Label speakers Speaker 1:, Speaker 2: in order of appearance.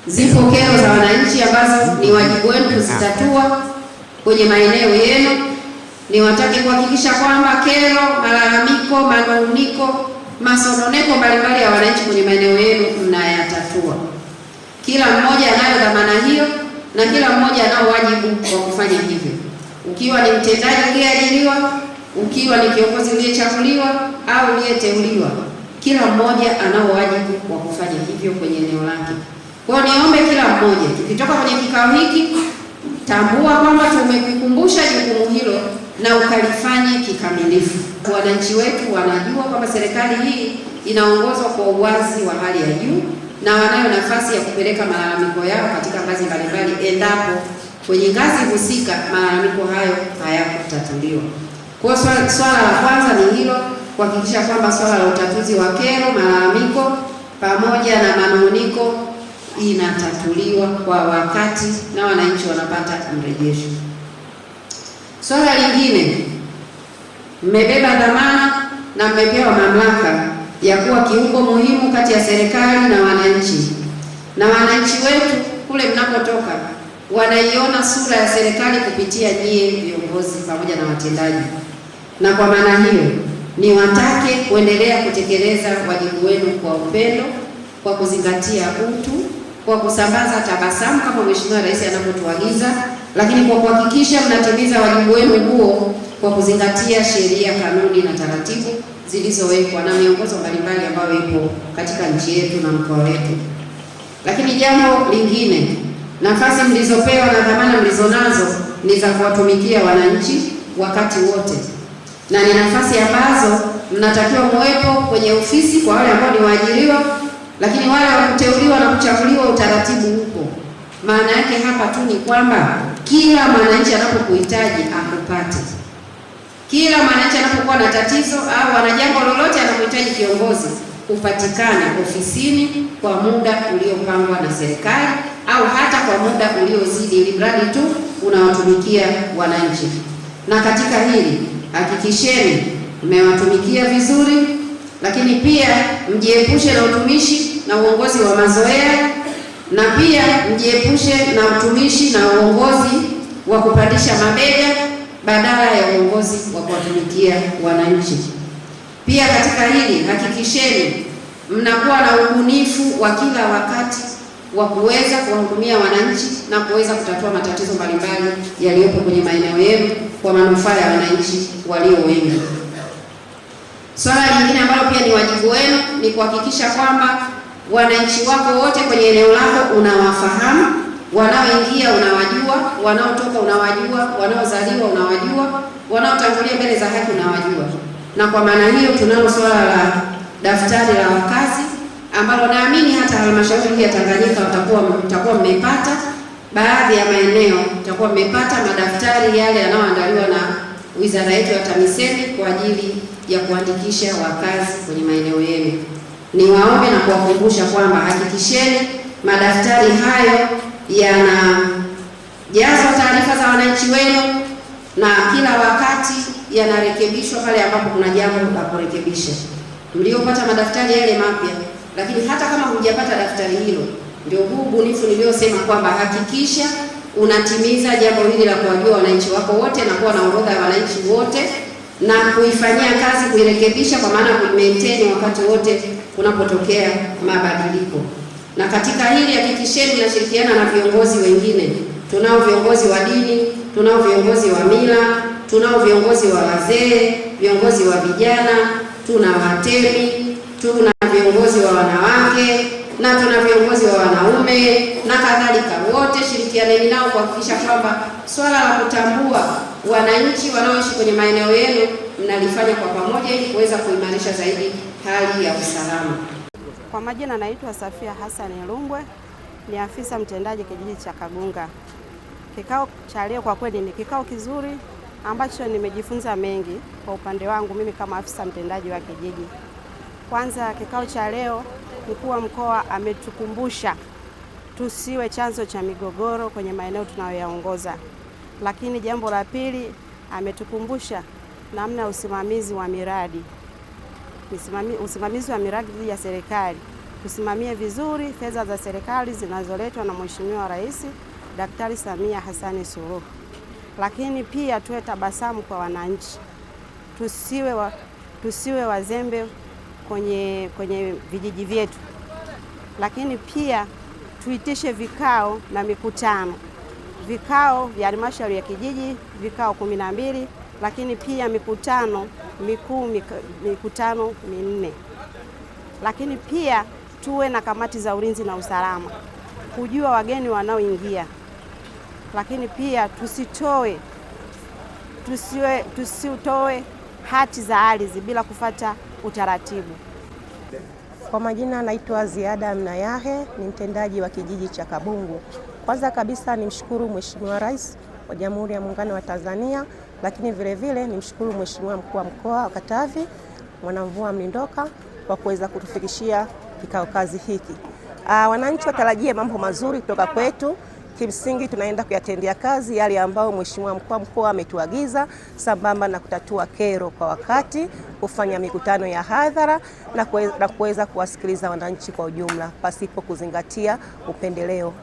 Speaker 1: Zipo kero za wananchi ambazo ni wajibu wenu kuzitatua kwenye maeneo yenu. Niwatake kuhakikisha kwamba kero, malalamiko, manunguniko, masononeko mbalimbali ya wananchi kwenye maeneo yenu mnayatatua. Kila mmoja anayo dhamana hiyo na kila mmoja anao wajibu wa kufanya hivyo. Ukiwa ni mtendaji uliyeajiriwa, ukiwa ni kiongozi uliyechaguliwa au uliyeteuliwa, kila mmoja anao wajibu wa kufanya hivyo kwenye eneo lake. Kwa hiyo niombe kila mmoja, tukitoka kwenye kikao hiki, tambua kwamba tumekukumbusha jukumu hilo na ukalifanye kikamilifu. Wananchi wetu wanajua kwamba serikali hii inaongozwa kwa uwazi wa hali ya juu na wanayo nafasi ya kupeleka malalamiko yao katika ngazi mbalimbali endapo kwenye ngazi husika malalamiko hayo hayakutatuliwa. Kwa swala la kwanza ni hilo, kuhakikisha kwamba swala la utatuzi wa kero, malalamiko pamoja na manunguniko inatatuliwa kwa wakati na wananchi wanapata mrejesho. Swala lingine, mmebeba dhamana na mmepewa mamlaka ya kuwa kiungo muhimu kati ya serikali na wananchi. Na wananchi wetu kule mnakotoka wanaiona sura ya serikali kupitia nyie viongozi pamoja na watendaji. Na kwa maana hiyo, niwatake kuendelea kutekeleza wajibu wenu kwa upendo, kwa kuzingatia utu, kwa kusambaza tabasamu kama Mheshimiwa Rais anavyotuagiza, lakini kwa kuhakikisha mnatimiza wajibu wenu huo kwa kuzingatia sheria, kanuni na taratibu zilizowekwa na miongozo mbalimbali ambayo ipo katika nchi yetu na mkoa wetu. Lakini jambo lingine, nafasi mlizopewa na dhamana mlizonazo ni za kuwatumikia wananchi wakati wote, na ni nafasi ambazo mnatakiwa muwepo kwenye ofisi kwa wale ambao ni waajiriwa, lakini wale wa kuteuliwa na kuchaguliwa utaratibu huko. Maana yake hapa tu ni kwamba kila mwananchi anapokuhitaji akupate. Kila mwananchi anapokuwa na tatizo au ana jambo lolote anapohitaji kiongozi, upatikane ofisini kwa muda uliopangwa na serikali au hata kwa muda uliozidi, ili mradi tu unawatumikia wananchi. Na katika hili hakikisheni mmewatumikia vizuri, lakini pia mjiepushe na utumishi na uongozi wa mazoea, na pia mjiepushe na utumishi na uongozi wa kupandisha mabega badala ya uongozi wa kuwatumikia wananchi. Pia katika hili hakikisheni mnakuwa na ubunifu wa kila wakati wa kuweza kuwahudumia wananchi na kuweza kutatua matatizo mbalimbali yaliyopo kwenye maeneo yenu kwa manufaa ya wananchi walio wengi. Swala lingine ambalo pia ni wajibu wenu ni kuhakikisha kwamba wananchi wako wote kwenye eneo lako unawafahamu, wanaoingia unawajua, wanaotoka unawajua, wanaozaliwa unawajua, wanaotangulia mbele za haki unawajua. Na kwa maana hiyo tunalo swala la daftari la wakazi ambalo naamini hata halmashauri ya Tanganyika mtakuwa mmepata, baadhi ya maeneo mtakuwa mmepata madaftari yale yanayoandaliwa na wizara yetu ya TAMISEMI kwa ajili ya kuandikisha wakazi kwenye maeneo yenu. Niwaombe na kuwakumbusha kwamba hakikisheni madaftari hayo yanajazwa taarifa za wananchi wenu na kila wakati yanarekebishwa pale ambapo kuna jambo la kurekebisha. Mliopata madaftari yale mapya, lakini hata kama hujapata daftari hilo, ndio huu ubunifu niliosema kwamba hakikisha unatimiza jambo hili la kuwajua wananchi wako wote na kuwa na orodha ya wananchi wote na kuifanyia kazi, kuirekebisha kwa maana kuimaintain wakati wote kunapotokea mabadiliko. Na katika hili hakikisheni mnashirikiana na viongozi wengine. Tunao viongozi wa dini, tunao viongozi wa mila, tunao viongozi wa wazee, viongozi wa vijana, tuna watemi, tuna viongozi wa wanawake na tuna viongozi wa wanaume na kadhalika. Wote shirikianeni nao kuhakikisha kwamba swala la kutambua wananchi wanaoishi kwenye maeneo yenu mnalifanya kwa pamoja ili kuweza kuimarisha zaidi hali ya usalama.
Speaker 2: Kwa majina naitwa Safia Hassan Lumbwe, ni afisa mtendaji kijiji cha Kagunga. Kikao cha leo kwa kweli ni kikao kizuri ambacho nimejifunza mengi kwa upande wangu mimi kama afisa mtendaji wa kijiji. Kwanza, kikao cha leo mkuu wa mkoa ametukumbusha tusiwe chanzo cha migogoro kwenye maeneo tunayoyaongoza. Lakini jambo la pili, ametukumbusha namna usimamizi wa miradi. Usimamizi wa miradi ya serikali tusimamie vizuri fedha za serikali zinazoletwa na Mheshimiwa Rais Daktari Samia Hassan Suluhu. Lakini pia tuwe tabasamu kwa wananchi, tusiwe wazembe kwenye vijiji vyetu. Lakini pia tuitishe vikao na mikutano, vikao vya halmashauri ya kijiji, vikao 12, lakini pia mikutano mikuu, mikutano 4. Lakini pia tuwe na kamati za ulinzi na usalama kujua wageni wanaoingia. Lakini pia tusitoe hati za ardhi bila kufuata utaratibu.
Speaker 3: Kwa majina naitwa Ziada Mnayahe, ni mtendaji wa kijiji cha Kabungu. Kwanza kabisa nimshukuru Mheshimiwa Rais wa Jamhuri ya Muungano wa Tanzania, lakini vile vile nimshukuru Mheshimiwa Mkuu wa Mkoa wa Katavi Mwanamvua Mlindoka kwa kuweza kutufikishia kikao kazi hiki. Wananchi watarajie mambo mazuri kutoka kwetu. Kimsingi tunaenda kuyatendea kazi yale ambayo Mheshimiwa Mkuu wa Mkoa ametuagiza, sambamba na kutatua kero kwa wakati, kufanya mikutano ya hadhara na kuweza kuwasikiliza wananchi kwa ujumla pasipo kuzingatia upendeleo.